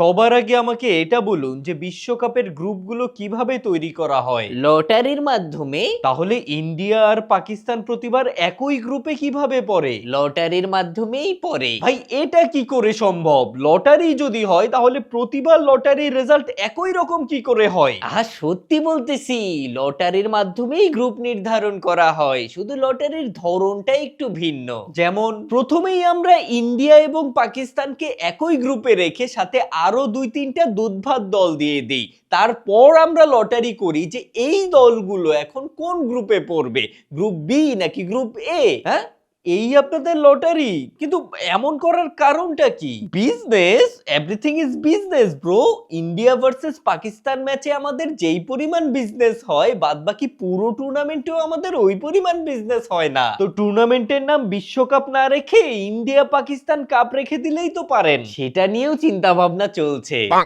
সবার আগে আমাকে এটা বলুন যে বিশ্বকাপের গ্রুপগুলো কিভাবে তৈরি করা হয়। লটারির মাধ্যমে। তাহলে ইন্ডিয়া আর পাকিস্তান প্রতিবার একই গ্রুপে কিভাবে পড়ে? লটারির মাধ্যমেই পড়ে। ভাই এটা কি করে সম্ভব? লটারি যদি হয় তাহলে প্রতিবার লটারির রেজাল্ট একই রকম কি করে হয়? সত্যি বলতেছি, লটারির মাধ্যমেই গ্রুপ নির্ধারণ করা হয়, শুধু লটারির ধরনটা একটু ভিন্ন। যেমন প্রথমেই আমরা ইন্ডিয়া এবং পাকিস্তানকে একই গ্রুপে রেখে সাথে আরো 2-3টা দুধভাত দল দিয়ে দিই। তারপর আমরা লটারি করি যে এই দলগুলো এখন কোন গ্রুপে পড়বে, গ্রুপ বি নাকি গ্রুপ এ। হ্যাঁ, এই আপনাদের লটারি, কিন্তু এমন করার কারণটা কি? Business, everything is business bro. India versus Pakistan ম্যাচে আমাদের যেই পরিমাণ বিজনেস হয়, বাদবাকি পুরো টুর্নামেন্টেও আমাদের ওই পরিমাণ বিজনেস হয় না। তো টুর্নামেন্টের নাম বিশ্বকাপ না রেখে ইন্ডিয়া পাকিস্তান কাপ রেখে দিলেই তো পারেন। সেটা নিয়েও চিন্তা ভাবনা চলছে।